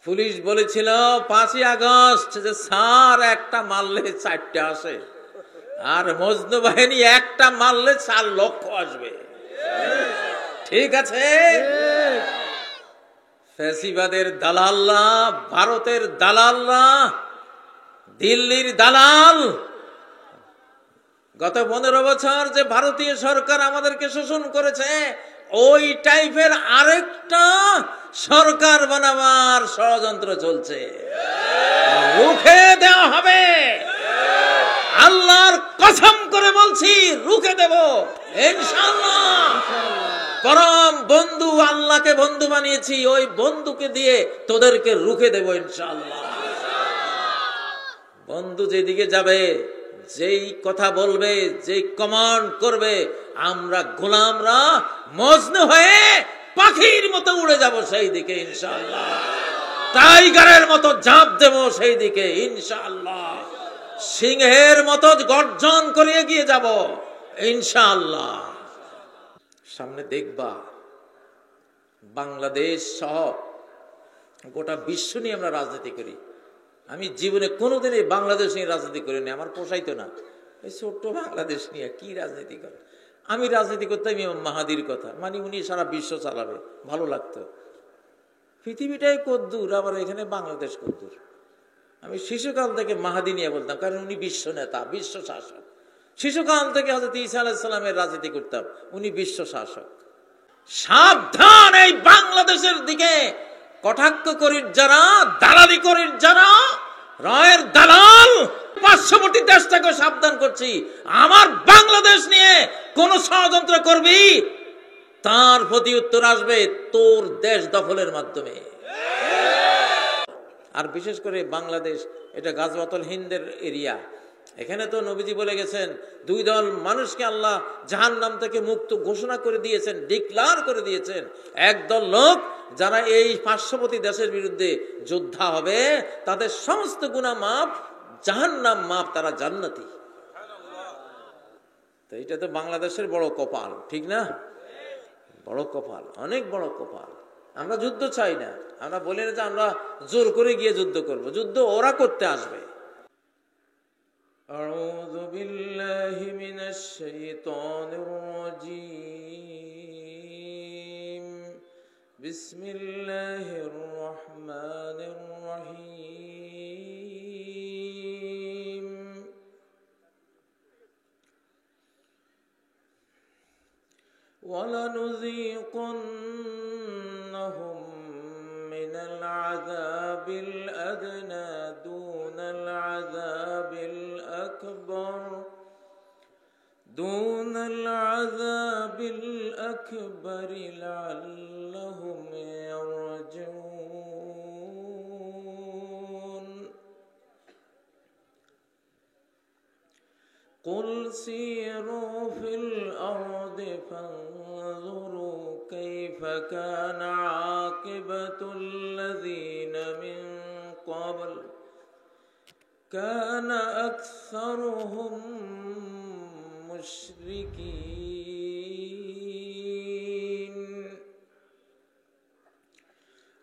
Police বলেছিল 5ই August যে sir একটা মারলে 4টে আসে, আর মজনু বাহিনী একটা মারলে 4 লক্ষ আসবে। ঠিক আছে, ফ্যাসিবাদের দালালরা, ভারতের দালালরা, দিল্লির দালাল, গত 15 বছর যে ভারতীয় সরকার আমাদেরকে শোষণ করেছে, ওই টাইপের আরেকটা সরকার বানাবার ষড়যন্ত্র চলছে। রুখে দেওয়া হবে, আল্লাহর কসম করে বলছি, রুখে দেব ইনশাআল্লাহ। পরম বন্ধু আল্লাহকে বন্ধু বানিয়েছি, ওই বন্ধুকে দিয়ে তোদেরকে রুখে দেব ইনশাআল্লাহ। বন্ধু যেদিকে যাবে, যেই কথা বলবে, যেই কমান্ড করবে, আমরা গোলামরা মজনু হয়ে পাখির মতো উড়ে যাব সেই দিকে ইনশাআল্লাহ। টাইগারের মতো ঝাঁপ দেব সেই দিকে ইনশাআল্লাহ। সিংহের মতো গর্জন করে এগিয়ে যাব ইনশাআল্লাহ। সামনে দেখবা বাংলাদেশ সহ গোটা বিশ্ব নিয়ে আমরা রাজনীতি করি। আমি জীবনে কোনোদিন এই বাংলাদেশ নিয়ে রাজনীতি করিনি, আমার পোষাইতো না। এই ছোট্ট বাংলাদেশ নিয়ে কি রাজনীতি করে? আমি রাজনীতি করতাম ইমাম মাহাদির কথা, মানে উনি সারা বিশ্ব চালাবে, ভালো লাগতো। পৃথিবীটাই কদ্দূর, আবার এখানে বাংলাদেশ কদ্দূর। আমি শিশুকাল থেকে মাহাদি নিয়ে বলতাম, কারণ উনি বিশ্ব নেতা, বিশ্ব শাসক। শিশুকাল থেকে হযরত ঈসা আলাইহিস সালামের রাজনীতি করতাম, উনি বিশ্ব শাসক। সাবধান, এই বাংলাদেশের দিকে কটাক্ষ করির যারা, দালালি করির যারা, রায়ের দালাল, পার্শ্ববর্তী দেশটাকে সাবধান করছি, আমার বাংলাদেশ নিয়ে কোন ষড়যন্ত্র করবি, তার প্রতি উত্তর আসবে তোর দেশ দখলের মাধ্যমে। আর বিশেষ করে বাংলাদেশ এটা গাজওয়াতুল হিন্দের এরিয়া। এখানে তো নবীজি বলে গেছেন, 2 দল মানুষকে আল্লাহ জাহান্নাম থেকে মুক্ত ঘোষণা করে দিয়েছেন, ডিক্লার করে দিয়েছেন। একদল লোক যারা এই পার্শ্ববর্তী দেশের বিরুদ্ধে যোদ্ধা হবে, তাদের সমস্ত গুনাহ মাফ, জাহান্নাম মাফ, তারা জান্নাতি। তো এটা তো বাংলাদেশের বড় কপাল, ঠিক না? বড় কপাল, অনেক বড় কপাল। আমরা যুদ্ধ চাই না, আমরা বলি না যে আমরা জোর করে গিয়ে যুদ্ধ করব, যুদ্ধ ওরা করতে আসবে। আউযু বিল্লাহি মিনাশ শাইতানির রাজীম। বিসমিল্লাহির রহমানির রহিম। وَلَنُذِيقَنَّهُم مِّنَ الْعَذَابِ الْأَدْنَىٰ دُونَ الْعَذَابِ الْأَكْبَرِ لَعَلَّهُمْ يَرْجِعُونَ قُلْ سِيرُوا فِي الْأَرْضِ فَانظُرُوا كَيْفَ كَانَ عَاقِبَةُ الَّذِينَ مِن قَبْلُ كَانَ أَكْثَرُهُم مُشْرِكِينَ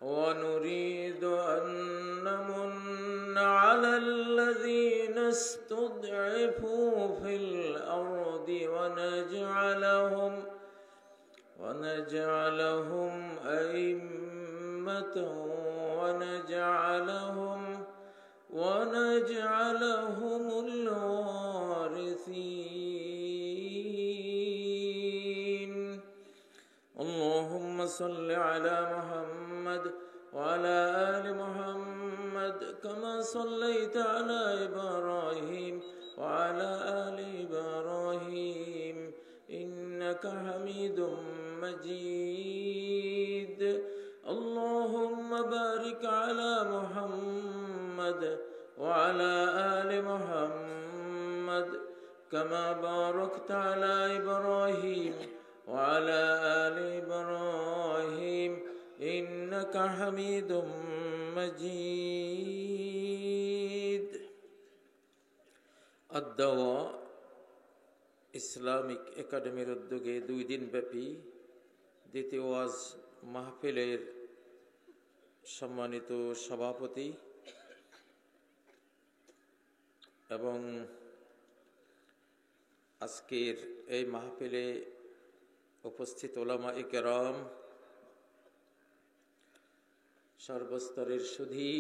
وَنُرِيدُ أَن نَّمُنَّ عَلَى الَّذِينَ اسْتُضْعِفُوا فِي الْأَرْضِ ونجعلهم أئمة ونجعلهم الوارثين. اللهم صل على محمد وعلى آل محمد كما صليت على إبراهيم وعلى آل إبراهيم إنك حميد مجيد. اللهم بارك على محمد وعلى آل محمد كما باركت على إبراهيم وعلى آل إبراهيم إنك حميد مجيد. الدواء ইসলামিক একাডেমির উদ্যোগে 2 দিন ব্যাপী দ্বিতীয় ওয়াজ মাহফিলের সম্মানিত সভাপতি এবং আজকের এই মাহফিলে উপস্থিত উলামায়ে কেরাম, সর্বস্তরের সুধী,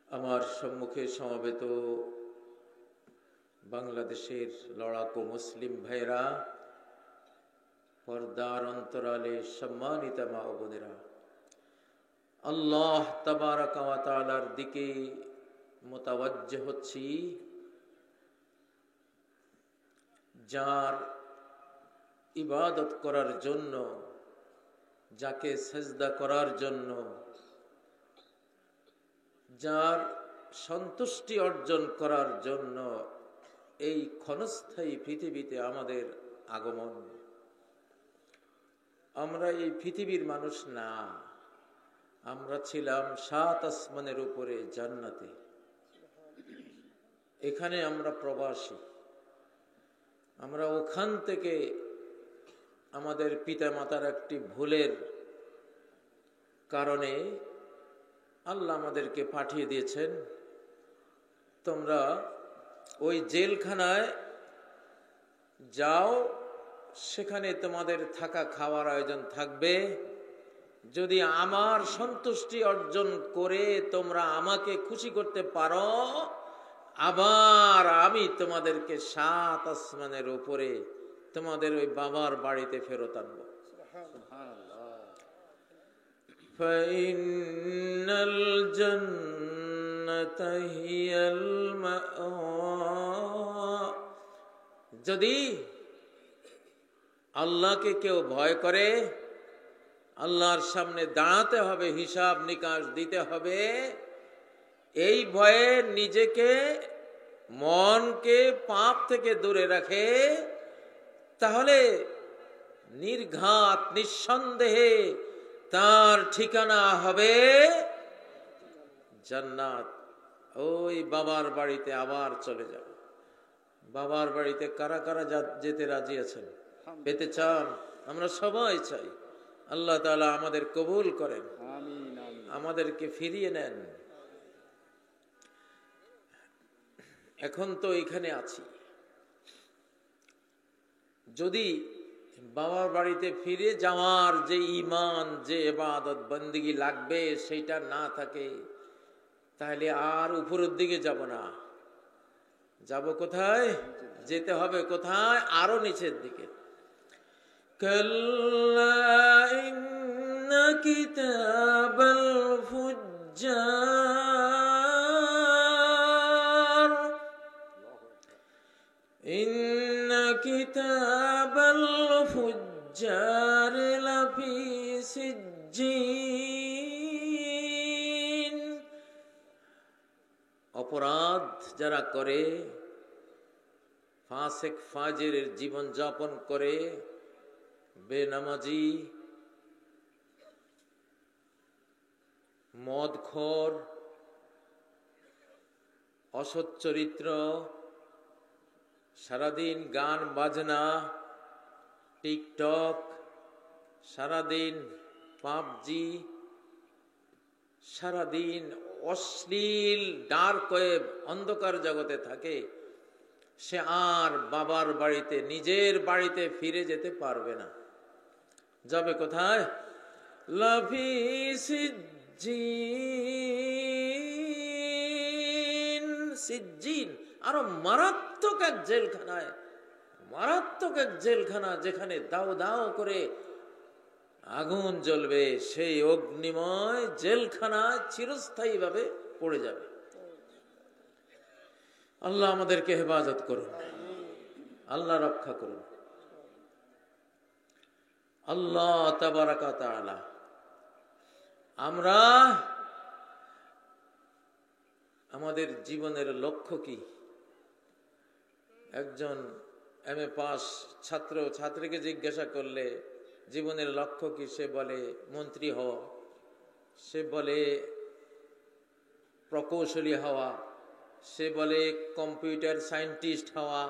আমার সম্মুখে সমবেত বাংলাদেশের লড়াকু মুসলিম ভাইরা, পর্দার অন্তরালে সম্মানিতা মা ও বোনেরা, আল্লাহ তাবারাকা ওয়া তাআলার দিকে মুতাওয়াজ্জহ হচ্ছি, যার ইবাদত করার জন্য, যাকে সেজদা করার জন্য, যার সন্তুষ্টি অর্জন করার জন্য এই ক্ষণস্থায়ী পৃথিবীতে আমাদের আগমন। আমরা এই পৃথিবীর মানুষ না, আমরা ছিলাম ৭ আসমানের উপরে জান্নাতে। এখানে আমরা প্রবাসী। আমরা ওখান থেকে আমাদের পিতামাতার একটি ভুলের কারণে আল্লাহ আমাদেরকে পাঠিয়ে দিয়েছেন, তোমরা ওই জেলখানায় যাও, সেখানে তোমাদের থাকা খাওয়ার আয়োজন থাকবে। যদি আমার সন্তুষ্টি অর্জন করে তোমরা আমাকে খুশি করতে পারো, আবার আমি তোমাদেরকে ৭ আসমানের উপরে তোমাদের ওই বাবার বাড়িতে ফেরত আনবো। ফাইনাল জান্নাতা হিয়াল মাওয়া। যদি আল্লাহকে কেউ ভয় করে, আল্লাহর সামনে দাঁড়াতে হবে, হিসাব নিকাশ দিতে হবে, এই ভয়ে নিজেকে, মনকে পাপ থেকে দূরে রাখে, তাহলে নির্ঘাত নিঃসন্দেহে তার ঠিকানা হবে জান্নাত। ওই বাবার বাড়িতে আবার চলে যাব। বাবার বাড়িতে কারা কারা যেতে রাজি আছেন, পেতে চান? আমরা সবাই চাই। আল্লাহ তাআলা আমাদের কবুল করেন, আমাদেরকে ফিরিয়ে নেন। এখন তো এখানে আছি, যদি বাবার বাড়িতে ফিরে যাওয়ার যে ঈমান, যে ইবাদত বন্দেগী লাগবে সেটা না থাকে, তাহলে আর উপরের দিকে যাব না। যাব কোথায়? যেতে হবে কোথায়? আরো নিচের দিকে। কাল্লা ইন্না কিতাবাল ফুজ্জার, ইন্না কিতাবাল ফুজ্জার লাফি সিজ্জিন। অপরাধ যারা করে, ফাসেক ফাজিরের জীবন যাপন করে, বেনামাজি, মদখোর, অসৎ চরিত্র, সারাদিন গান বাজনা, টিকটক, সারাদিন পাবজি, সারাদিন অশ্লীল ডার্ক ওয়েব, অন্ধকার জগতে থাকে, সে আর বাবার বাড়িতে, নিজের বাড়িতে ফিরে যেতে পারবে না। যাবে কোথায়? লাফি সিজ্জিন। সিজ্জিন আরো মারাত্মক এক জেলখানায়, মারাত্মক এক জেলখানা, যেখানে দাও দাও করে আগুন জ্বলবে। সেই অগ্নিময় জেলখানায় চিরস্থায়ী ভাবে পড়ে যাবে। আল্লাহ আমাদেরকে হেফাজত করুন, আল্লাহ রক্ষা করুন। আল্লাহ তাবারাকা ওয়া তাআলা, আমরা আমাদের জীবনের লক্ষ্য কি? একজন এমএ পাস ছাত্র ছাত্রীকে জিজ্ঞাসা করলে জীবনের লক্ষ্য কি, সে বলে মন্ত্রী হওয়া, সে বলে প্রকৌশলী হওয়া, সে বলে কম্পিউটার সায়েন্টিস্ট হওয়া,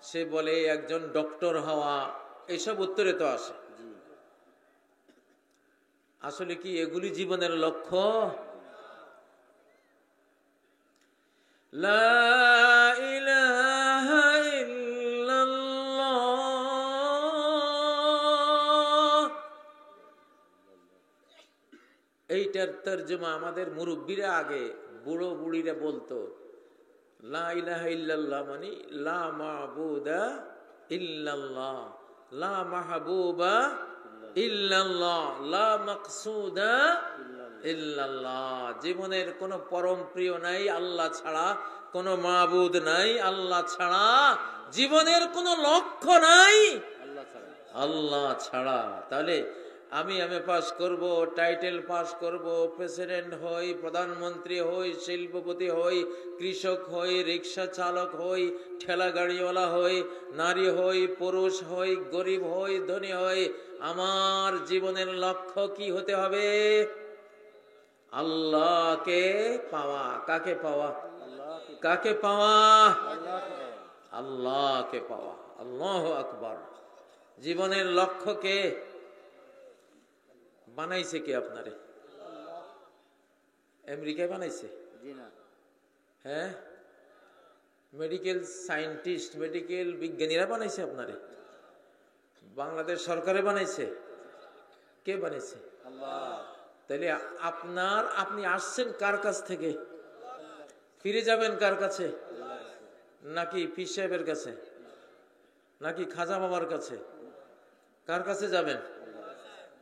সে বলে একজন ডক্টর হওয়া। এইসব উত্তরে তো আসে। আসলে কি এগুলি জীবনের লক্ষ্য? লা ইলাহা ইল্লাল্লাহ, এইটার তরজমা আমাদের মুরব্বীরা আগে বুড়ো বুড়িরা বলতো। লা ইলাহা ইল্লাল্লাহ মানে লা মাবুদা ইল্লাল্লাহ, লা মাহবুবা ইল্লাল্লাহ, লা মাকসুদা ইল্লাল্লাহ। জীবনের কোনো পরম প্রিয় নাই আল্লাহ ছাড়া, কোনো মাবুদ নাই আল্লাহ ছাড়া, জীবনের কোনো লক্ষ্য নাই আল্লাহ ছাড়া। তাহলে আমি পাস করব, টাইটেল পাস করব, প্রেসিডেন্ট হই, প্রধানমন্ত্রী হই, শিল্পপতি হই, কৃষক হই, রিক্সা চালক হই, ঠেলা গাড়িওয়ালা হই, নারী হই, পুরুষ হই, গরিব হই, ধনী হই, আমার জীবনের লক্ষ্য কি হতে হবে? আল্লাহকে পাওয়া। কাকে পাওয়া? কাকে পাওয়া? আল্লাহকে পাওয়া। আল্লাহু আকবার। জীবনের লক্ষ্যকে বানাইছে কে আপনারে? আমেরিকায় বানাইছে? হ্যাঁ, মেডিকেল সায়েন্টিস্ট, মেডিকেল বিজ্ঞানীরা বানাইছে আপনারে? বাংলাদেশ সরকারে বানাইছে? কে বানাইছে? তাহলে আপনি আসছেন কার কাছ থেকে? ফিরে যাবেন কার কাছে? নাকি পীর সাহেবের কাছে, নাকি খাজা বাবার কাছে? কার কাছে যাবেন?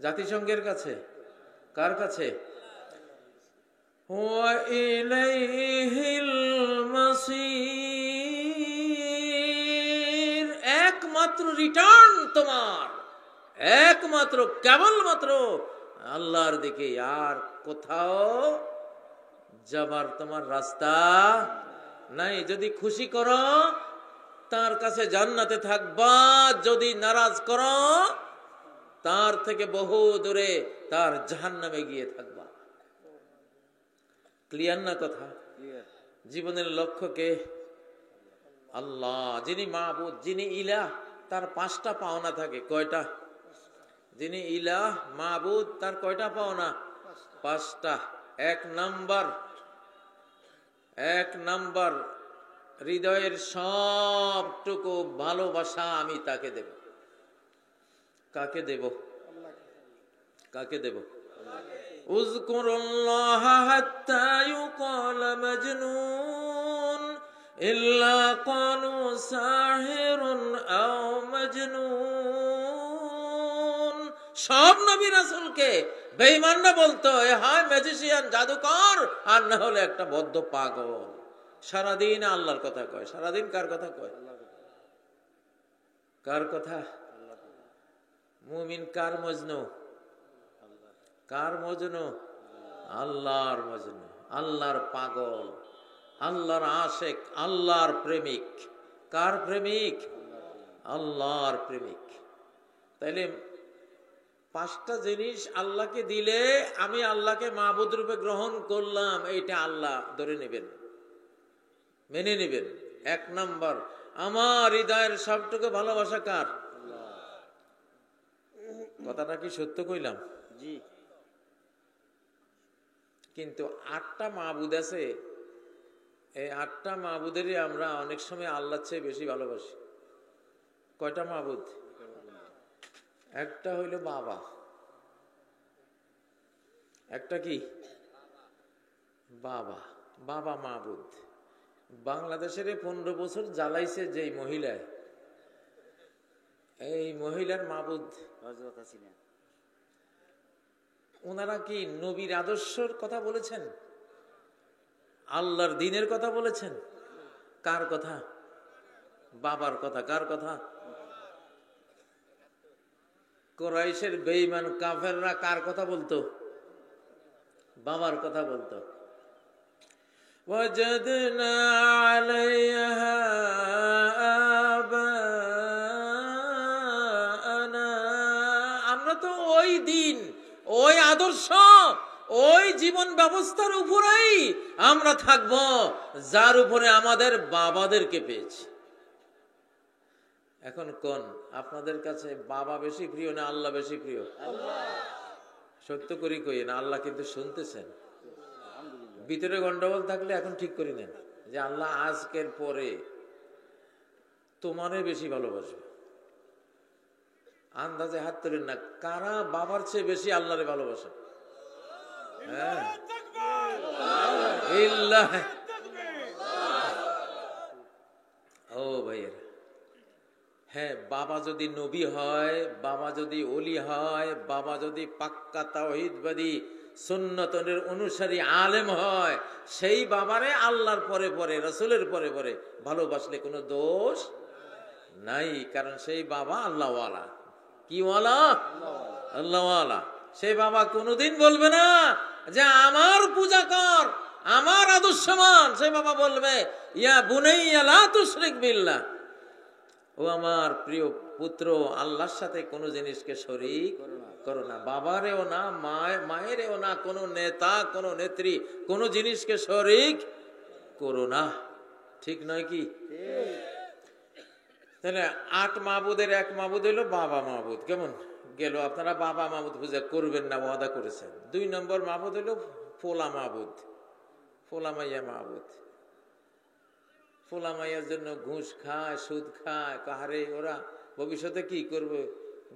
জাতিসংঘের কাছে? কার কাছে? ওয়া ইলাইহিল মাসির। একমাত্র রিটার্ন তোমার, একমাত্র কেবলমাত্র আল্লাহর দিকে। আর কোথাও যাবার তোমার রাস্তা নাই। যদি খুশি করো তার কাছে জান্নাতে থাকবা, যদি নারাজ করো তার থেকে বহু দূরে তার জাহান্নামে গিয়ে থাকবা। ক্লিয়ার না কথা? জীবনের লক্ষ্যকে আল্লাহ, যিনি মাবুদ, যিনি ইলাহ, তার 5টা পাওনা থাকে। কয়টা? যিনি ইলাহ মাবুদ তার কয়টা পাওনা? 5টা। এক নাম্বার হৃদয়ের সবটুকু ভালোবাসা আমি তাকে দেব। কাকে দেব? কাকে দেব? উযকুরুল্লাহ হাত্তা ইউকাল মাজনুন ইল্লা ক্বালু সাহিরুন আও মাজনুন। সব নবী রাসূলকে বেঈমানরা বলতো এ হয় ম্যাজিশিয়ান, জাদুকর, আর না হলে একটা বদ্ধ পাগল। সারাদিন আল্লাহর কথা কয়। সারাদিন কার কথা কয়? কার কথা? মুমিন কার মজনু? কার মজনু? আল্লাহর মজনু, আল্লাহর পাগল, আল্লাহর আশেক, আল্লাহর প্রেমিক। কার প্রেমিক? আল্লাহর প্রেমিক। তাইলে 5টা জিনিস আল্লাহকে দিলে আমি আল্লাহকে মাবুদ রূপে গ্রহণ করলাম, এইটা আল্লাহ ধরে নেবেন, মেনে নেবেন। 1 নাম্বার, আমার হৃদয়ের সবটুকু ভালোবাসা কার? কথাটা কি সত্য কইলাম? জি। কিন্তু 8টা মাবুদ আছে, এই 8টা মাবুদেরই আমরা অনেক সময় আল্লাহর চেয়ে বেশি ভালোবাসি। কয়টা মাবুদ? একটা হইল বাবা, একটা কি? বাবা। বাবা মাবুদ। বাংলাদেশের 15 বছর জ্বালাইছে যেই মহিলায়, এই মহিলার মাবুদ ওনারা কি নবীর আদর্শের কথা বলেছেন? আল্লাহর দ্বীনের কথা বলেছেন? কার কথা? বাবার কথা। কার কথা? কুরাইশের বেঈমান কাফেররা কার কথা বলতো? বাবার কথা বলতো। ওয়াজাদনা আলাইহা আবানা। আমরা তো ওই দিন, ওই আদর্শ, ওই জীবন ব্যবস্থার উপরেই আমরা থাকব যার উপরে আমাদের বাবাদেরকে পেয়েছি। এখন কোন আপনাদের কাছে বাবা বেশি প্রিয় না আল্লাহ বেশি প্রিয়? সত্য করি কই না, আল্লাহ কিন্তু শুনতেছেন। ভিতরে গন্ডগোল থাকলে এখন ঠিক করে নেন যে আল্লাহ আজকের পরে তোমারে বেশি ভালোবাসবে। আন্দাজে হাত তোলেন না, কারা বাবার চেয়ে বেশি আল্লাহরে ভালোবাসে? হ্যাঁ, ও ভাইয়ের, হ্যাঁ, বাবা যদি নবী হয়, বাবা যদি ওলি হয়, বাবা যদি পাক্কা তাওহীদবাদী সুন্নতের অনুসারী আলেম হয়, সেই বাবারে আল্লাহর পরে পরে, রাসূলের পরে পরে ভালোবাসলে কোনো দোষ নাই। কারণ সেই বাবা আল্লাহওয়ালা। কি ওয়ালা? আল্লাহওয়ালা। সেই বাবা কোনোদিন বলবে না যে আমার পূজা কর, আমার আদর্শ মান। সেই বাবা বলবে ইয়া বুনাইয়া লা তুশরিক বিল্লাহ, ও আমার প্রিয় পুত্র, আল্লাহর সাথে কোনো জিনিসকে শরীক করো না। বাবারেও না, মায়েরও না, কোনো নেতা, কোনো নেত্রী, কোনো জিনিসকে শরীক করো না। ঠিক নয় কি? তাহলে 8 মাবুদের 1 মাবুদ হইল বাবা মাবুদ। কেমন গেল? আপনারা বাবা মাবুদ পূজা করবেন না, ওয়াদা করেছেন। 2 নম্বর মাবুদ হইল ফোলা মাবুদ, ফোলা মাইয়া মাবুদ। ফোলা মাইয়ার জন্য ঘুষ খায়, সুদ খায়। কাহারে ওরা ভবিষ্যতে কি করবে?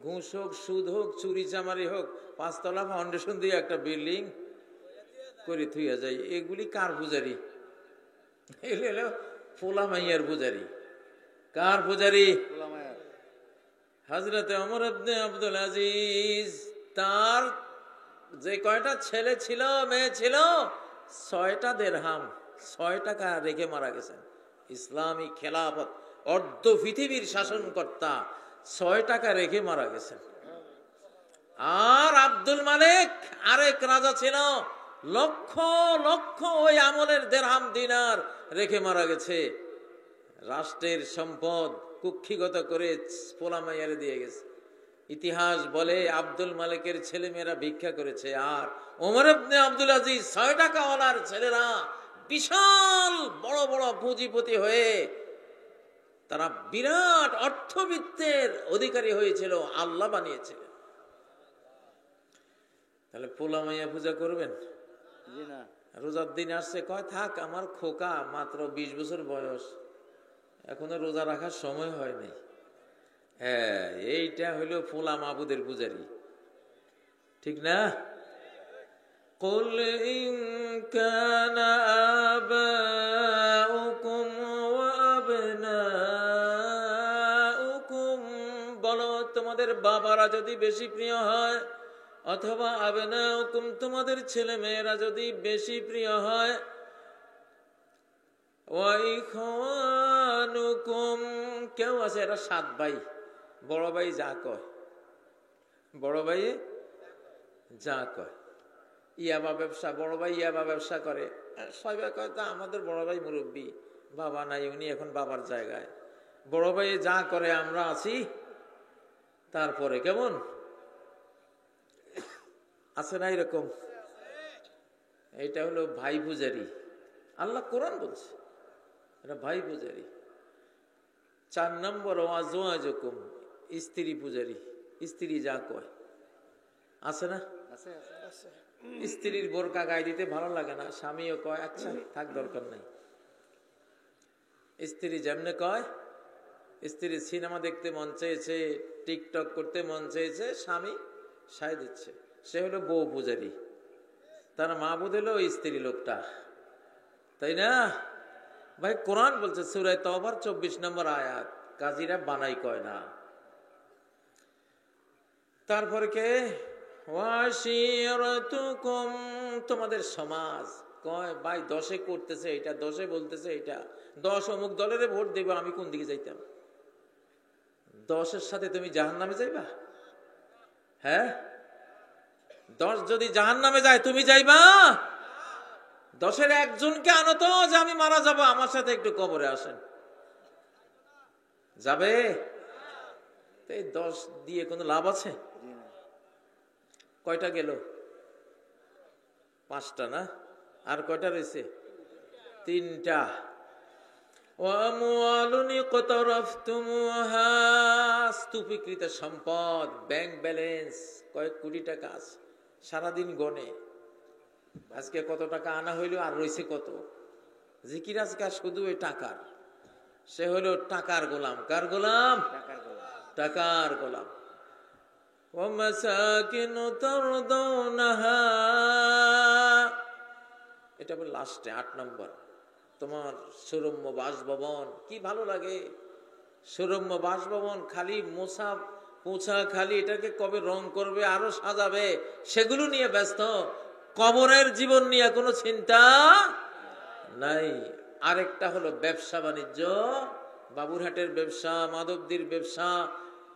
ঘুষ হোক, সুদ হোক, চুরি চামারি হোক, 5 তলা ফাউন্ডেশন দিয়ে একটা বিল্ডিং করে থুইয়া যায়। এগুলি কার পূজারি? এগুলো ফোলা মাইয়ার পূজারি। কার পূজারি? হযরত ওমর ইবনে আব্দুল আজিজ, তার যে কয়টা ছেলে ছিল, মেয়ে ছিল, 6টা দিরহাম, 6 টাকা রেখে মারা গেছেন। ইসলামী খেলাফত, অর্ধ পৃথিবীর শাসনকর্তা, 6 টাকা রেখে মারা গেছেন। আর আব্দুল মালিক আরেক রাজা ছিল, লক্ষ লক্ষ ওই আমলের দিরহাম দিনার রেখে মারা গেছে। রাষ্ট্রের সম্পদ কুক্ষিগত করে পোলা মাইয়ারে দিয়ে গেছে। ইতিহাস বলে আব্দুল মালিকের ছেলে মেয়েরা ভিক্ষা করেছে, আর ওমর ইবনে আব্দুল আজিজ 6 টাকাওয়ালার ছেলেরা বিশাল বড় বড় পুঁজিপতি হয়ে তারা বিরাট অর্থবিত্তের অধিকারী হয়েছিল, আল্লাহ বানিয়েছিল। তাহলে পোলা মাইয়া পূজা করবেন? রোজার দিন আসছে, কয় থাক, আমার খোকা মাত্র 20 বছর বয়স, এখনো রোজা রাখার সময় হয়নি। হ্যাঁ, এইটা হইল ফোলা মাবুদের পূজারি। ঠিক না? কুল ইন কানা আবাউকুম ওয়া আবনাউকুম, বলো তোমাদের বাবারা যদি বেশি প্রিয় হয়, অথবা আবনাউকুম তোমাদের ছেলে মেয়েরা যদি বেশি প্রিয় হয়, ওয়া ইখওয়ানুকুম, কেউ আছে এরা 7 ভাই, বড় ভাই যা কয়, বড় ভাই যা কয়। ইয়াবা ব্যবসা, বড় ভাই ইয়াবা ব্যবসা করে। সবাই কয় তা আমাদের বড় ভাই মুরব্বী, বাবা নাই, উনি এখন বাবার জায়গায়। বড় ভাই যা করে আমরা আছি তারপরে। কেমন আছে না এরকম? এটা হলো ভাই পূজারি। আল্লাহ কোরআন বলছে এটা ভাই পূজারি। 4 নম্বর ওয়াজওয়াজুকুম, স্ত্রী পূজারি। স্ত্রী যা কয়, আছে না? স্ত্রীর বোরকা গায়ে দিতে ভালো লাগে না, স্বামীও কয় আচ্ছা থাক, দরকার নাই। স্ত্রী যেমনে কয়, স্ত্রী সিনেমা দেখতে মন চেয়েছে, টিকটক করতে মন চেয়েছে, স্বামী সায় দিচ্ছে, সে হলো বউ পূজারি। তার মাবুদ হলো ওই স্ত্রী লোকটা, তাই না ভাই? কোরআন বলছে সূরা তাওবার 24 নম্বর আয়াত, কাজীরা বানাই কয় না। তারপরে কে? ওয়াশিরাতুকুম, তোমাদের সমাজ। কয় ভাই 10-এ করতেছে এটা, 10-এ বলতেছে এটা, 10 অমুক দলের ভোট দেব, আমি কোন দিকে যাইতাম? 10-এর সাথে তুমি জাহান্নামে যাইবা? হ্যাঁ, 10 যদি জাহান্নামে যায় তুমি যাইবা? 10-এর একজনকে আনো তো, যে আমি মারা যাব, আমার সাথে একটু কবরে আসেন। যাবে? এই 10 দিয়ে কোনো লাভ আছে? কয়টা গেল? 5টা না? আর কয়টা রয়েছে? 3টা। ওয়ামওয়ালুন ইকতারাফতুমুহা, স্তূপীকৃত সম্পদ, ব্যাংক ব্যালেন্স কয়েক কোটি টাকা আছে, সারাদিন গনে আজকে কত টাকা আনা হইলো আর রয়েছে কত। জিকির আজকার শুধু ওই টাকার, সে হইল টাকার গোলাম। কার গোলাম? টাকার গোলাম। এটা বল লাস্টে 8 নম্বর। তোমার সুরম্য বাসভবন, কি ভালো লাগে সুরম্য বাসভবন। খালি মোছা পোছা, খালি এটাকে কবে রং করবে, আরো সাজাবে, সেগুলো নিয়ে ব্যস্ত। কবরের জীবন নিয়ে কোনো চিন্তা নাই। আরেকটা হলো ব্যবসা বাণিজ্য, বাবুরহাটের ব্যবসা, মাধবদীর ব্যবসা।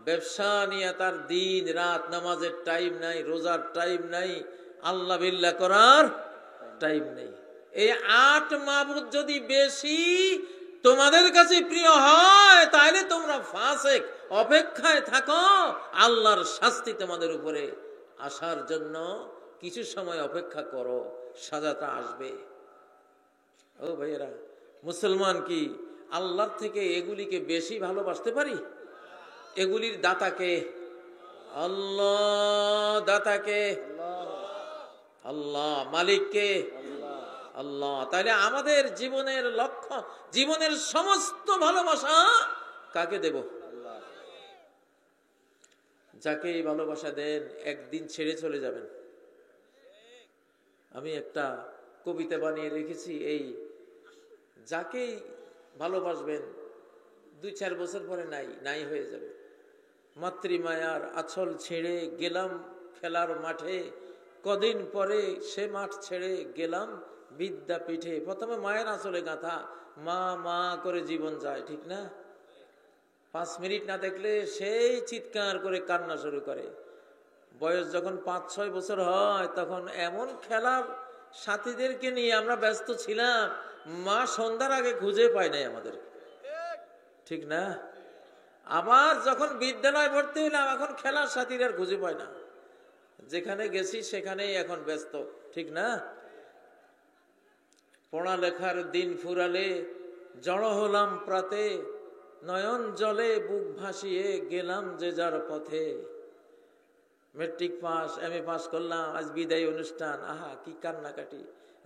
ব্যবসা নিয়ে তার দিন রাত, নামাজের টাইম নাই, রোজার টাইম নাই, আল্লাহ বিল্লাহ করার টাইম নেই। এই 8 মাবুদ যদি বেশি তোমাদের কাছে প্রিয় হয়, তাহলে তোমরা ফাসেক, অপেক্ষায় থাকো আল্লাহর শাস্তি তোমাদের উপরে আসার জন্য। কিছু সময় অপেক্ষা করো, সাজাটা আসবে। ও ভাইয়েরা, মুসলমান কি আল্লাহর থেকে এগুলিকে বেশি ভালোবাসতে পারি? এগুলির দাতাকে আল্লাহ, দাতাকে আল্লাহ, মালিককে আল্লাহ। তাহলে আমাদের জীবনের লক্ষ্য, জীবনের সমস্ত ভালোবাসা কাকে দেব? যাকে এই ভালোবাসা দেন একদিন ছেড়ে চলে যাবেন। আমি একটা কবিতা বানিয়ে রেখেছি, এই যাকেই ভালোবাসবেন 2-4 বছর পরে নাই হয়ে যাবে। মাতৃমায়ার আঁচল ছেড়ে গেলাম খেলার মাঠে, কদিন পরে সে মাঠ ছেড়ে গেলাম বিদ্যাপীঠে। প্রথমে মায়ের আঁচলে গাঁথা, মা মা করে জীবন যায়, ঠিক না? 5 মিনিট না দেখলে সেই চিৎকার করে কান্না শুরু করে। বয়স যখন 5-6 বছর হয়, তখন এমন খেলার সাথীদেরকে নিয়ে আমরা ব্যস্ত ছিলাম, মা সন্ধ্যার আগে খুঁজে পায় নাই আমাদের, ঠিক না? আবার যখন বিদ্যালয় ভর্তি হইলাম, এখন খেলার সাথীরা আর খুঁজে পায় না। যেখানে গেছি সেখানেই এখন ব্যস্ত, ঠিক না? পড়ালেখার দিন ফুরালে জড়ো হলাম প্রাতে, নয়ন জলে বুক ভাসিয়ে গেলাম যে যার পথে। মেট্রিক পাস, এমএ পাস করলাম, আজ বিদায় অনুষ্ঠান। আহা কি কান্নাকাটি!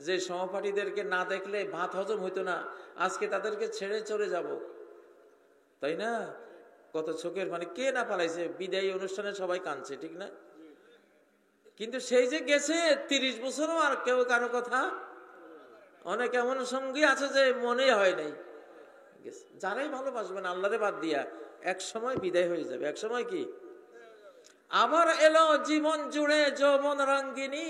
যে সহপাঠীদেরকে না দেখলে ভাত হজম হইতো না, আজকে তাদেরকে ছেড়ে চলে যাব, তাই না? কত চোখের মানে, কে না পালাইছে? বিদায়ী অনুষ্ঠানে সবাই কাঁদছে, ঠিক না? কিন্তু সেই যে গেছে 30 বছরও আর কেউ কারো কথা, অনেক এমন সঙ্গী আছে যে মনে হয় নাই। যারাই ভালোবাসবেন আল্লাহরে বাদ দিয়া, এক সময় বিদায় হয়ে যাবে। এক সময় কি আবার এলো জীবন জুড়ে যৌবন রঙ্গিনী,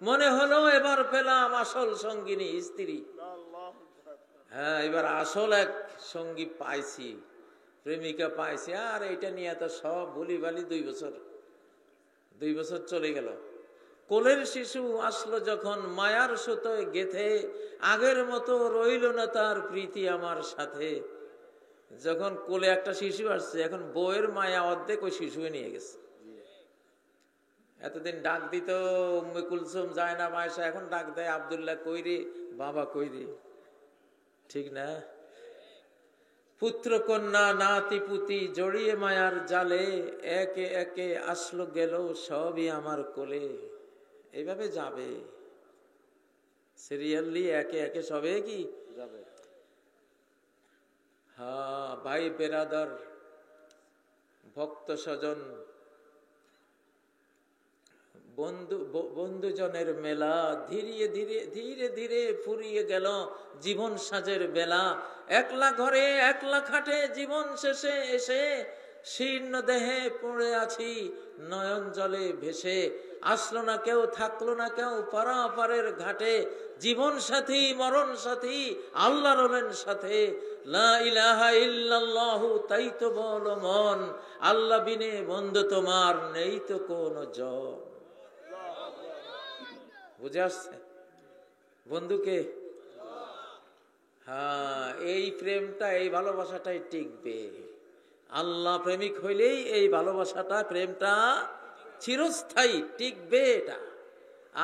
মনে হলো এবার পেলাম আসল সঙ্গিনী, স্ত্রী। হ্যাঁ, এবার আসল এক সঙ্গী পাইছি, প্রেমিকা পাইছি। আর এটা নিয়ে তো সব ভুলি বালি। 2 বছর চলে গেল। কোলের শিশু আসলো যখন মায়ার সুতোয় গেথে, আগের মতো রইল না তার প্রীতি আমার সাথে। যখন কোলে একটা শিশু আসছে, এখন বউয়ের মায়া অর্ধেক ওই শিশুয়ে নিয়ে গেছে। এতদিন ডাক দিত উম্মে কুলসুম, জায়নাব, আয়েশা, এখন ডাক দেয় আব্দুল্লাহ কইরে, বাবা কইরে, ঠিক না? পুত্র কন্যা নাতি পুতি জড়িয়ে মায়ার জালে, একে একে আসলো গেল সবই আমার কোলে। এইভাবে যাবে সিরিয়ালি, একে একে সবে কি যাবে। হ্যাঁ, ভাই বেরাদার, ভক্ত স্বজন, বন্ধুজনের মেলা, ধীরে ধীরে ধীরে ধীরে ফুরিয়ে গেল জীবন সাজের বেলা। একলা ঘরে একলা খাটে জীবন শেষে এসে, শীর্ণ দেহে পড়ে আছি নয়ন জলে ভেসে। আসলো না কেউ, থাকলো না কেউ পারাপারের ঘাটে, জীবন সাথী মরণ সাথী আল্লাহ রলেন সাথে। লা ইলাহা ইল্লাল্লাহু, তাই তো বলো মন, আল্লাহ বিনে বন্ধু তোমার নেই তো কোনো জন। বুঝে আসছে বন্ধুকে? হ্যাঁ, এই প্রেমটা, এই ভালোবাসাটাই টিকবে। আল্লাহ প্রেমিক হইলেই এই ভালোবাসাটা, প্রেমটা চিরস্থায়ী টিকবে এটা।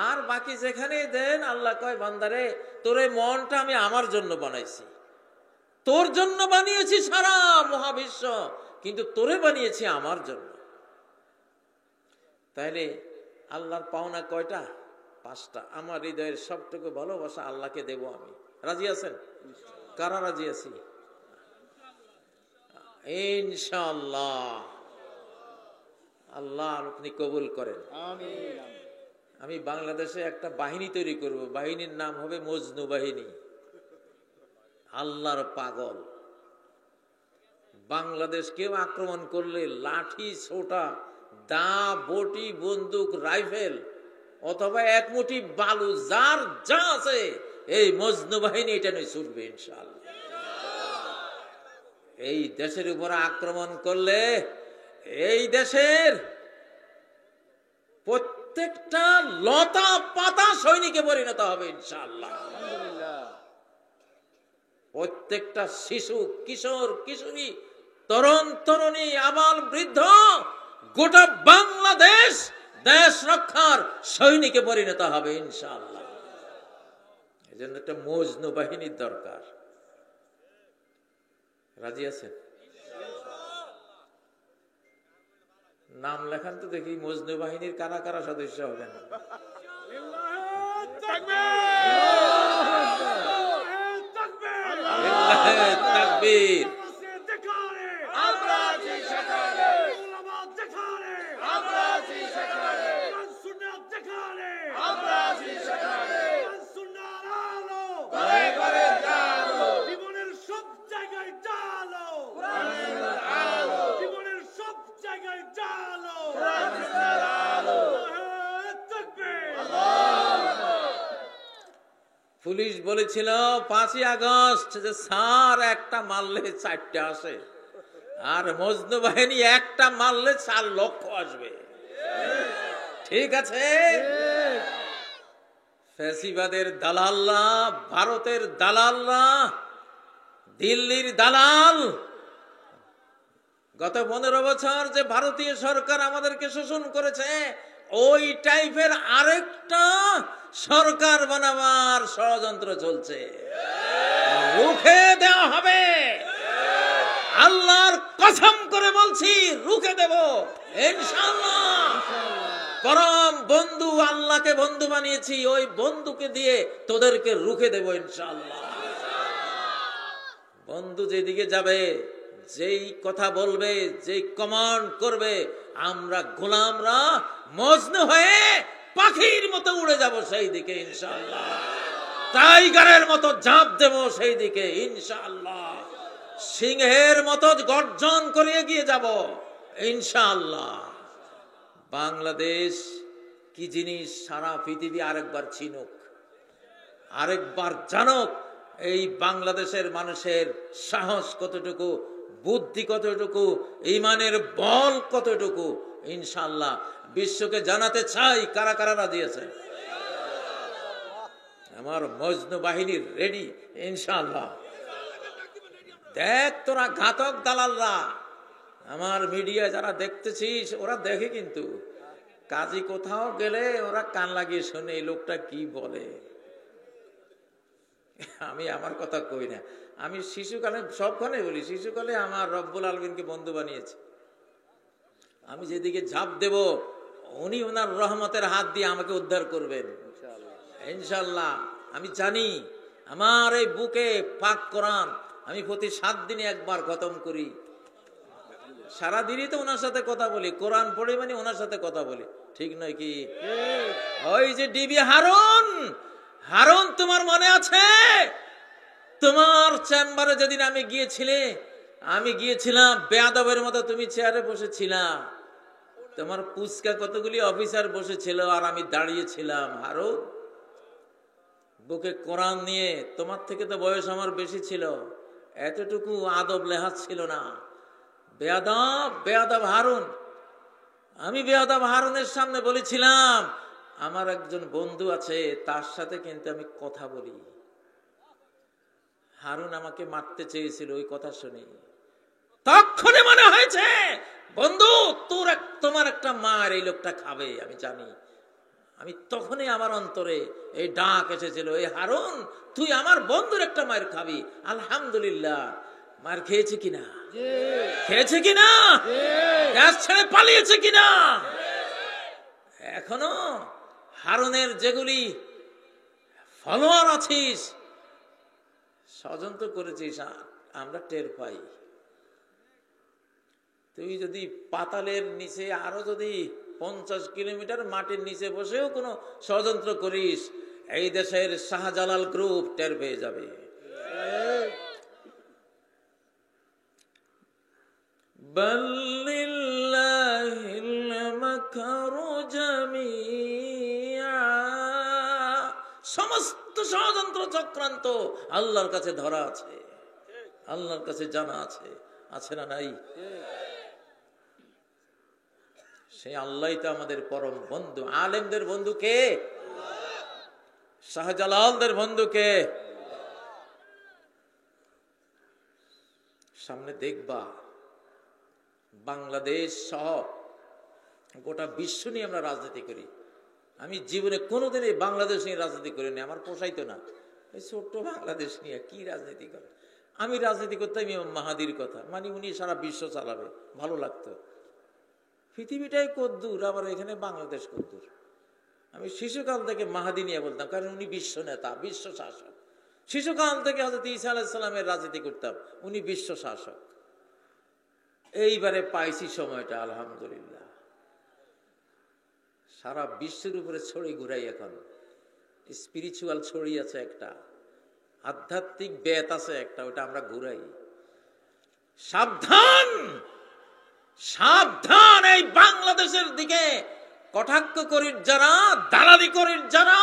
আর বাকি যেখানে দেন, আল্লাহ কয় বান্দারে, তোর এই মনটা আমি আমার জন্য বানাইছি, তোর জন্য বানিয়েছি সারা মহাবিশ্ব, কিন্তু তোরে বানিয়েছি আমার জন্য। তাইলে আল্লাহর পাওনা কয়টা? 5টা। আমার হৃদয়ের সবটুকু ভালোবাসা আল্লাহকে দেব আমি। রাজি আছেন? কারা রাজি আছি? ইনশাআল্লাহ। আল্লাহ আপনি কবুল করেন। আমি বাংলাদেশে একটা বাহিনী তৈরি করব, বাহিনীর নাম হবে মজনু বাহিনী। আল্লাহর পাগল। বাংলাদেশ কেউ আক্রমণ করলে লাঠি, ছোটা, দা, বটি, বন্দুক, রাইফেল অথবা এক মুঠি বালু, যার যা আছে এই মজনু বাহিনী এটা নিয়ে ছুটবে ইনশাআল্লাহ। এই দেশের উপর আক্রমণ করলে এই দেশের প্রত্যেকটা লতা পাতা সৈনিকে পরিণত হবে ইনশাআল্লাহ। প্রত্যেকটা শিশু, কিশোর, কিশোরী, তরুণ, তরুণী, আবাল, বৃদ্ধ, গোটা বাংলাদেশ দেশ রক্ষার সৈনিকে পরিণত হবে ইনশাআল্লাহ। এই জন্য একটা মজনু বাহিনীর দরকার। রাজি আছেন? নাম লেখান তো দেখি মজনু বাহিনীর কারা কারা সদস্য হবেন। তাকবীর। পুলিশ বলেছিল 5ই আগস্ট যে স্যার একটা মারলে 4টে আসে, আর মজনু বাহিনী একটা মারলে 4 লক্ষ আসবে। ঠিক আছে? ফ্যাসিবাদের দালালরা, ভারতের দালালরা, দিল্লির দালাল, গত 15 বছর যে ভারতীয় সরকার আমাদেরকে শোষণ করেছে, ওই টাইপের আরেকটা সরকার বানাবার ষড়যন্ত্র চলছে। রুখে দেওয়া হবে। আল্লাহর কসম করে বলছি, রুখে দেব ইনশাআল্লাহ। পরম বন্ধু আল্লাহকে বন্ধু বানিয়েছি, ওই বন্ধুকে দিয়ে তোদেরকে রুখে দেব ইনশাআল্লাহ। বন্ধু যেদিকে যাবে, যেই কথা বলবে, যেই কমান্ড করবে, আমরা গোলামরা মজনু হয়ে পাখির মতো উড়ে যাব সেই দিকে ইনশাআল্লাহ। টাইগারের মতো ঝাঁপ দেব সেই দিকে ইনশাআল্লাহ। সিংহের মতো গর্জন করে এগিয়ে যাব ইনশাআল্লাহ। বাংলাদেশ কি জিনিস সারা পৃথিবী আরেকবার চিনুক, আরেকবার জানুক এই বাংলাদেশের মানুষের সাহস কতটুকু, বুদ্ধি কতটুকু, ঈমানের বল কতটুকু ইনশাআল্লাহ বিশ্বকে জানাতে চাই। কারা কারা রাজি আছে? আমার মজনু বাহিনী রেডি ইনশাআল্লাহ। দেখ তোরা ঘাতক দালালরা, আমার মিডিয়া যারা দেখতেছিস ওরা দেখে, কিন্তু কাজী কোথাও গেলে ওরা কান লাগিয়ে শুনে এই লোকটা কি বলে। আমি আমার কথা কই না, আমি শিশুকালে সবখানে বলি, শিশুকালে আমার রব্বুল আলমিনকে বন্ধু বানিয়েছে। আমি যেদিকে ঝাঁপ দেব উনি ওনার রহমতের হাত দিয়ে আমাকে উদ্ধার করবেন ইনশাআল্লাহ। আমি জানি আমার এই বুকে পাক কোরআন আমি প্রতি 7 দিনে একবার খতম করি। সারাদিনই তো ওনার সাথে কথা বলি, কোরআন পড়ে মানে ওনার সাথে কথা বলি, ঠিক নয় কি? ওই যে ডিবি হারুন, হারুন তোমার মনে আছে? তোমার চেম্বারে যেদিন আমি গিয়েছিলাম বেয়াদবের মতো, তুমি চেয়ারে বসেছিলা, তোমার পুচকা কতগুলি অফিসার বসেছিল আর আমি দাঁড়িয়েছিলাম। হারুন, বুকে কোরআন নিয়ে, তোমার থেকে তো বয়স আমার বেশি ছিল, এতটুকু আদব লেহাজ ছিল না। বেয়াদব হারুন। আমি বেয়াদব হারুনের সামনে বলেছিলাম আমার একজন বন্ধু আছে, তার সাথে কিন্তু আমি কথা বলি। হারুন আমাকে মারতে চেয়েছিল ওই কথা শুনে। তখনই মনে হয়েছে বন্ধু তোমার একটা মার এই লোকটা খাবে, আমি জানি। আমি তখনই আমার অন্তরে এই ডাক এসেছিল, এই হারুন তুই আমার বন্ধুর একটা মায়ের খাবি। আলহামদুলিল্লাহ, মার খেয়েছে কিনা? খেয়েছে কিনা? দেশ ছেড়ে পালিয়েছে কিনা? এখনো হারুনের যেগুলি ফলোয়ার আছিস, ষড়যন্ত্র করেছিস, আমরা টের পাই। তুই যদি পাতালের নিচে আরো যদি 50 কিলোমিটার মাটির নিচে বসেও কোনো ষড়যন্ত্র করিস, এই দেশের শাহজালাল গ্রুপ টের পেয়ে যাবে। সমস্ত ষড়যন্ত্র চক্রান্ত আল্লাহর কাছে ধরা আছে, আল্লাহর কাছে জানা আছে, আছে না নাই? সেই আল্লাহই তো আমাদের পরম বন্ধু। আলেমদের বন্ধু কে? শাহজালালদের বন্ধু কে? সামনে দেখবা বাংলাদেশ সহ গোটা বিশ্ব নিয়ে আমরা রাজনীতি করি। আমি জীবনে কোনোদিন এই বাংলাদেশ নিয়ে রাজনীতি করিনি, আমার পোষাইতো না। এই ছোট্ট বাংলাদেশ নিয়ে কি রাজনীতি করে? আমি রাজনীতি করতাম ইমাম মাহাদির কথা, মানে উনি সারা বিশ্ব চালাবে, ভালো লাগতো। পৃথিবীটাই কদ্দূর, আবার এখানে বাংলাদেশ কদ্দূর। আমি শিশুকাল থেকে মাহাদি নিয়ে বলতাম, কারণ উনি বিশ্ব নেতা, বিশ্ব শাসক। শিশুকাল থেকে হযরত ঈসা আলাইহিস সালামের রাজনীতি করতাম, উনি বিশ্ব শাসক। এইবারে পাইছি সময়টা, আলহামদুলিল্লাহ। সারা বিশ্বের উপরে ছড়ি ঘুরাই, এখন স্পিরিচুয়াল ছড়ি আছে একটা, আধ্যাত্মিক বেত আছে একটা, ওটা আমরা ঘুরাই। সাবধান, সাবধান, এই বাংলাদেশের দিকে কটাক্ষ করির যারা, দালালি করির যারা,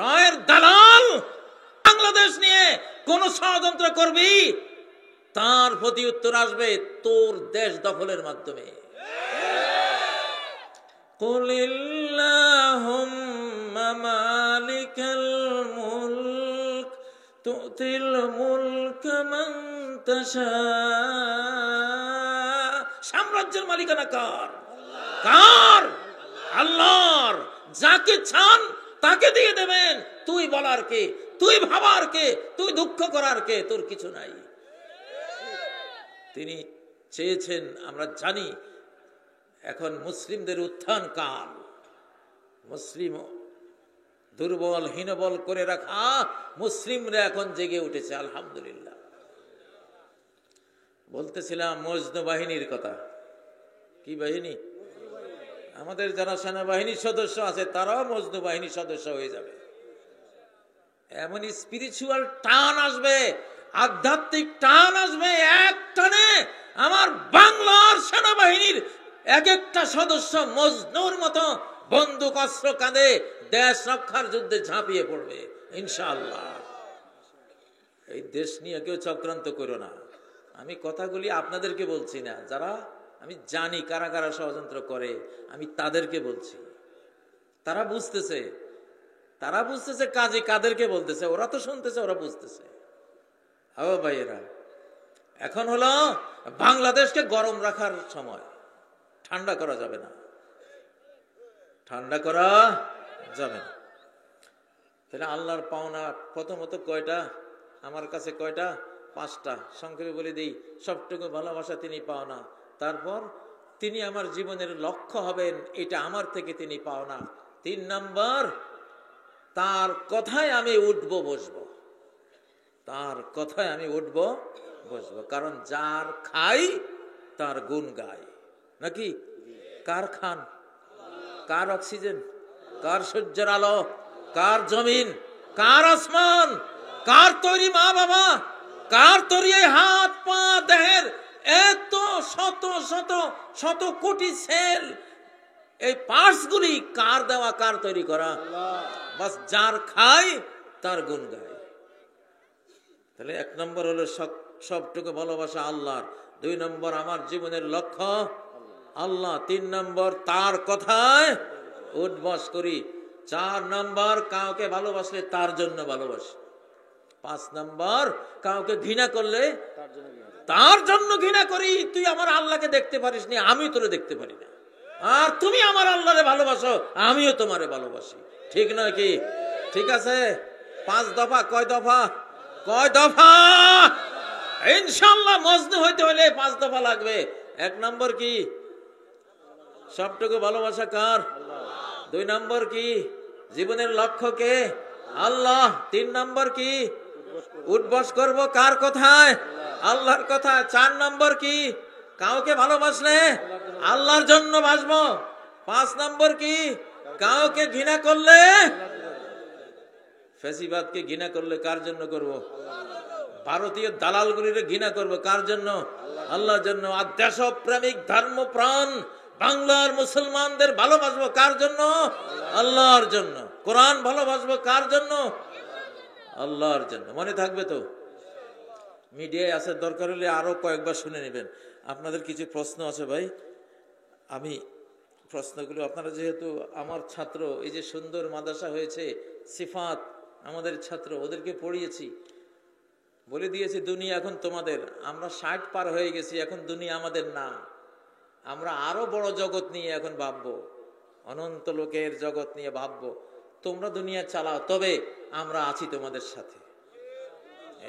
রায়ের দালাল, বাংলাদেশ নিয়ে কোন ষড়যন্ত্র করবি, তার প্রতি উত্তর আসবে তোর দেশ দখলের মাধ্যমে। কুলিল্লাহুম্মা মালিকাল মুলক তুতিল মুলকা মান তাশা। সাম্রাজ্যের মালিকানা কার? কার? আল্লাহর। যাকে চান তাকে দিয়ে দেবেন। তুই বলার কে? তুই ভাবার কে? তুই দুঃখ করার কে? তোর কিছু নাই। তিনি চেয়েছেন, আমরা জানি এখন মুসলিমদের উত্থান কাল। মুসলিম দুর্বল হীনবল করে রাখা মুসলিমরা এখন জেগে উঠেছে, আলহামদুলিল্লাহ। বলতেছিলাম মজনু বাহিনীর কথা। কি বাহিনী? আমাদের যারা সেনাবাহিনীর সদস্য আছে তারাও মজনু বাহিনীর সদস্য হয়ে যাবে। এমন স্পিরিচুয়াল টান আসবে, আধ্যাত্মিক টান আসবে, এক টানে আমার বাংলার সেনাবাহিনীর এক একটা সদস্য মজনুর মতো বন্দুক অস্ত্র কাঁধে দেশ রক্ষার যুদ্ধে ঝাঁপিয়ে পড়বে ইনশাআল্লাহ। এই দেশ নিয়ে কেউ চক্রান্ত করো না। আমি কথাগুলি আপনাদেরকে বলছি না, যারা আমি জানি কারা কারা ষড়যন্ত্র করে, আমি তাদেরকে বলছি। তারা বুঝতেছে, তারা বুঝতেছে কাজে কাদেরকে বলতেছে, ওরা তো শুনতেছে, ওরা বুঝতেছে। ও ভাইয়েরা, এখন হলো বাংলাদেশকে গরম রাখার সময়, ঠান্ডা করা যাবে না, ঠান্ডা করা যাবে না। তাহলে আল্লাহর পাওনা প্রথমত কয়টা? আমার কাছে কয়টা? 5টা। সংক্ষেপে বলে দিই, সবটুকু ভালোবাসা তিনি পাওনা। তারপর তিনি আমার জীবনের লক্ষ্য হবেন, এটা আমার থেকে তিনি পাওনা। 3 নম্বর, তার কথায় আমি উঠবো বসবো, তার কথায় আমি উঠবো বসবো। কারণ যার খাই তার গুণ গায়, নাকি? কার খান? কার অক্সিজেন? কার সূর্যের আলো? কার জমিন? কার আসমান? কার তৈরি মা বাবা? কার তৈরি এই হাত পা দেহের এত শত শত শত কোটি সেল, এই পার্টস গুলি কার দেওয়া, কার তৈরি করা? বাস যার খায় তার গুণ গায়। তাহলে 1 নম্বর হলো সবটুকু ভালোবাসা আল্লাহর। 2 নম্বর আমার জীবনের লক্ষ্য আল্লাহ। 3 নম্বর তার কথায় উঠবস করি। 4 নম্বর কাউকে ভালোবাসলে তার জন্য ভালোবাসি। 5 নম্বর কাউকে ঘৃণা করলে তার জন্য ঘৃণা করি। তুই আমার আল্লাহকে দেখতে পারিস নি, আমি তোরে দেখতে পারি না। আর তুমি আমার আল্লাহরে ভালোবাসো, আমিও তোমারে ভালোবাসি। ঠিক নয় কি? ঠিক আছে? 5 দফা। কয় দফা? কয় দফা? ইনশাআল্লাহ মজনু হইতে হলে 5 দফা লাগবে। 1 নম্বর কি? সবটুকু ভালোবাসা কার? 2 নম্বর কি? জীবনের লক্ষ্য কে? আল্লাহ। 3 নম্বর কি? উঠবস করব কার কথায়? আল্লাহর কথায়। 4 নম্বর কি? কাউকে ভালোবাসলে আল্লাহর জন্য বাসবো। 5 নম্বর কি? কাউকে ঘৃণা করলে, ফ্যাসিবাদকে ঘৃণা করলে কার জন্য করব? ভারতীয় দালালগুলির ঘৃণা করব কার জন্য? আল্লাহর জন্য। আর দেশপ্রেমিক ধর্মপ্রাণ বাংলার মুসলমানদের ভালোবাসবো কার জন্য? আল্লাহর জন্য। কোরআন ভালোবাসবো কার জন্য? আল্লাহর জন্য। মনে থাকবে তো? মিডিয়ায় আছে, দরকার হলে আরো কয়েকবার শুনে নেবেন। আপনাদের কিছু প্রশ্ন আছে ভাই, আমি প্রশ্নগুলো, আপনারা যেহেতু আমার ছাত্র, এই যে সুন্দর মাদ্রাসা হয়েছে, সিফাত আমাদের ছাত্র, ওদেরকে পড়িয়েছি, বলে দিয়েছি দুনিয়া এখন তোমাদের। আমরা 60 পার হয়ে গেছি, এখন দুনিয়া আমাদের না। আমরা আরো বড় জগৎ নিয়ে এখন ভাববো, অনন্ত লোকের জগৎ নিয়ে ভাববো। তোমরা দুনিয়া চালাও, তবে আমরা আছি তোমাদের সাথে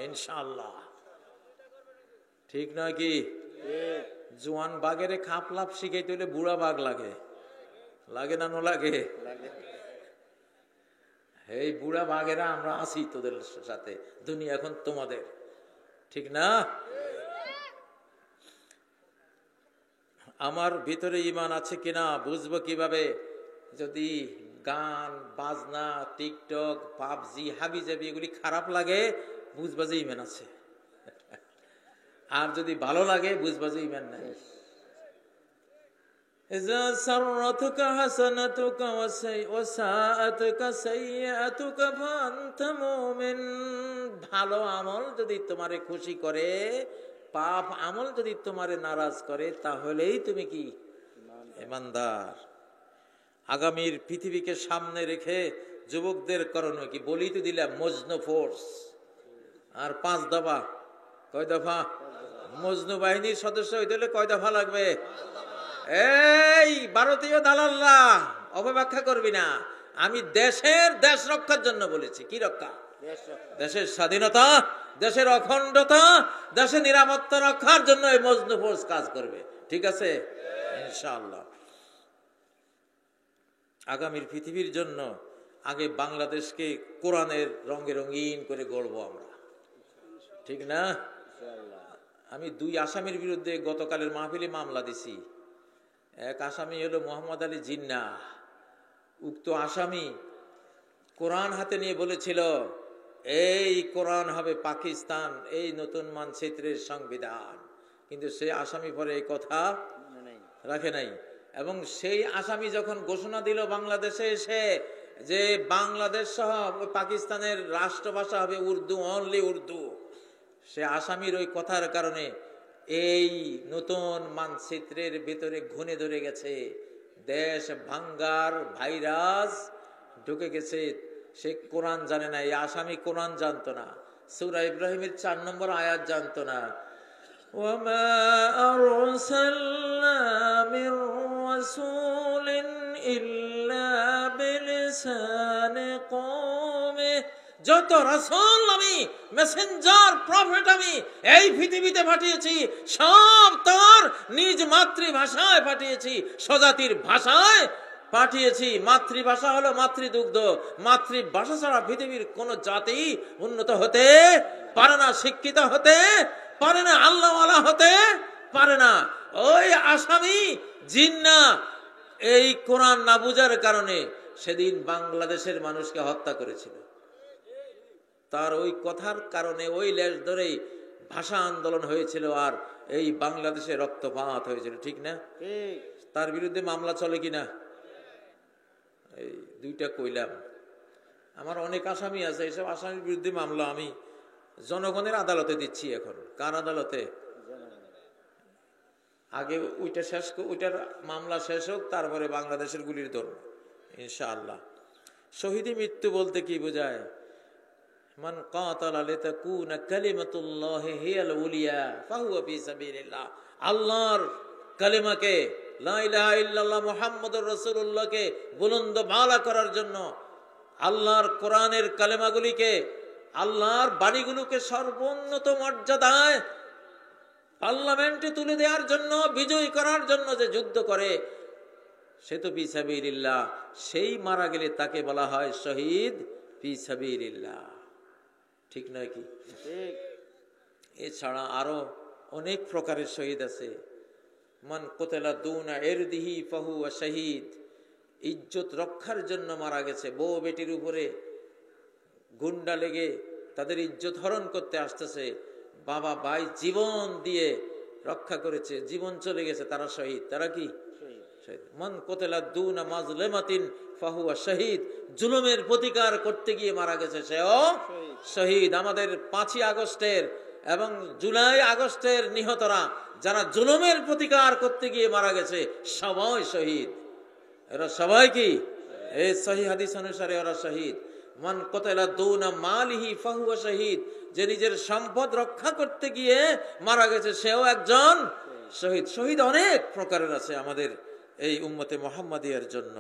ইনশাআল্লাহ। ঠিক নয় কি? জোয়ান বাঘের খাপ লাভ শিখাইতে হলে বুড়া বাঘ লাগে, লাগে না? নো লাগে? এই বুড়া বাঘেরা আমরা আছি তোদের সাথে, দুনিয়া এখন তোমাদের। ঠিক না? আমার ভিতরে ঈমান আছে কিনা বুঝবো কিভাবে? যদি গান বাজনা, টিকটক, পাবজি, হাবিজাবি এগুলি খারাপ লাগে, বুঝবা যে ঈমান আছে। আর যদি ভালো লাগে, বুঝবা যে ঈমান নাই। إذا سرتك حسنتك وساءتك سيئتك فأنت مؤمن। ভালো আমল যদি তোমারে খুশি করে, পাপ আমল যদি তোমারে নারাজ করে, তাহলেই তুমি কি? ঈমানদার। আগামীর পৃথিবীকে সামনে রেখে যুবকদের করণীয় কি? বলি তো দিলাম, মজনু ফোর্স। আর 5 দফা। কয় দফা? মজনু বাহিনীর সদস্য হইতে হলে কয় দফা লাগবে? এই ভারতীয় দালালরা, অপব্যাখ্যা করবি না। আমি দেশ রক্ষার জন্য বলেছি। কি রক্ষা? দেশের স্বাধীনতা, দেশের অখণ্ডতা, দেশের নিরাপত্তা রক্ষার জন্য এই মজনু ফোর্স কাজ করবে। ঠিক আছে ইনশাআল্লাহ। আগামীর পৃথিবীর জন্য আগে বাংলাদেশকে কোরআনের রঙে রঙিন করে গড়ব আমরা। ঠিক না? আমি 2 আসামির বিরুদ্ধে গতকালের মাহফিলে মামলা দিছি। এক আসামি হলো মোহাম্মদ আলী জিন্না। উক্ত আসামি কোরআন হাতে নিয়ে বলেছিল, এই কোরআন হবে পাকিস্তান, এই নতুন মানচিত্রের সংবিধান। কিন্তু সেই আসামি পরে এই কথা রাখে নাই। এবং সেই আসামি যখন ঘোষণা দিল বাংলাদেশে এসে যে বাংলাদেশ সহ পাকিস্তানের রাষ্ট্রভাষা হবে উর্দু, অনলি উর্দু, সে আসামির ওই কথার কারণে এই নতুন মানচিত্রের ভিতরে ঘুণে ধরে গেছে, দেশ ভাঙ্গার ভাইরাস ঢুকে গেছে। সে কোরআন জানে না, এই আসামি কোরআন জানতো না, সূরা ইব্রাহিমের 4 নম্বর আয়াত জানতো না। ওয়ামা আরসালনা মির রাসূলিন ইল্লা বিলিসানি কওমে। যত রাসূল আমি, মেসেঞ্জার, প্রফেট আমি এই পৃথিবীতে পাঠিয়েছি, সব তার নিজ মাতৃভাষায় পাঠিয়েছি, স্বজাতির ভাষায় পাঠিয়েছি। মাতৃভাষা হলো মাতৃদুগ্ধ। মাতৃভাষা ছাড়া পৃথিবীর কোন জাতি উন্নত হতে পারে না, শিক্ষিত হতে পারে না, আল্লাহওয়ালা হতে পারে না। ওই আসামি জিন্না এই কোরআন না বুঝার কারণে সেদিন বাংলাদেশের মানুষকে হত্যা করেছিল। তার ওই কথার কারণে ওই লেজ ধরেই ভাষা আন্দোলন হয়েছিল, আর এই বাংলাদেশে রক্তপাত হয়েছিল। ঠিক না? তার বিরুদ্ধে মামলা চলে কিনা? এই 2টা কইলাম। আমার অনেক আসামি আছে, এইসব আসামির বিরুদ্ধে মামলা আমি জনগণের আদালতে দিচ্ছি। এখন কার আদালতে? আগে ওইটা শেষ, ওইটার মামলা শেষ হোক, তারপরে বাংলাদেশের গুলির ধরব ইনশাআল্লাহ। শহীদি মৃত্যু বলতে কি বোঝায়? মান কাতালা লিতাকুনা কালিমাতুল্লাহি হিয়াল উলিয়া ফাহুয়া ফি সাবিলিল্লাহ। আল্লাহর কালিমাকে, লা ইলাহা ইল্লাল্লাহ মুহাম্মাদুর রাসূলুল্লাহকে বুলন্দ বালা করার জন্য, আল্লাহর কোরআনের কালেমাগুলিকে, আল্লাহর বাণীগুলোকে সর্বোন্নত মর্যাদায় পার্লামেন্টে তুলে দেওয়ার জন্য, বিজয়ী করার জন্য যে যুদ্ধ করে, সে তো ফি সাবিলিল্লাহ, সেই মারা গেলে তাকে বলা হয় শহীদ ফি সাবিলিল্লাহ। ঠিক নয় কি? এছাড়া আরো অনেক প্রকারের শহীদ আছে। মান কুতিলা দুনা ইরদিহি ফাহুয়া শহীদ, ইজ্জত রক্ষার জন্য মারা গেছে। বউ বেটির উপরে গুন্ডা লেগে তাদের ইজ্জত হরণ করতে আসতেছে, বাবা ভাই জীবন দিয়ে রক্ষা করেছে, জীবন চলে গেছে, তারা শহীদ। তারা কি? শহীদ। মান কুতিলা দুনা মাজলিমাতিন ফাহুয়া শহীদ, জুলুমের প্রতিকার করতে গিয়ে মারা গেছে, সেও শহীদ। আমাদের 5ই আগস্টের এবং জুলাই আগস্টের নিহতরা যারা জুলুমের প্রতিকার করতে গিয়ে মারা গেছে, সবাই শহীদ। এরা সবাই কি? এই সহিহ হাদিস অনুসারে ওরা শহীদ। মান কুতিলা দুনা মালিহি ফাহুয়া শহীদ, যে নিজের সম্পদ রক্ষা করতে গিয়ে মারা গেছে, সেও একজন শহীদ। শহীদ অনেক প্রকারের আছে আমাদের এই উম্মতে মুহাম্মাদিয়ার জন্য।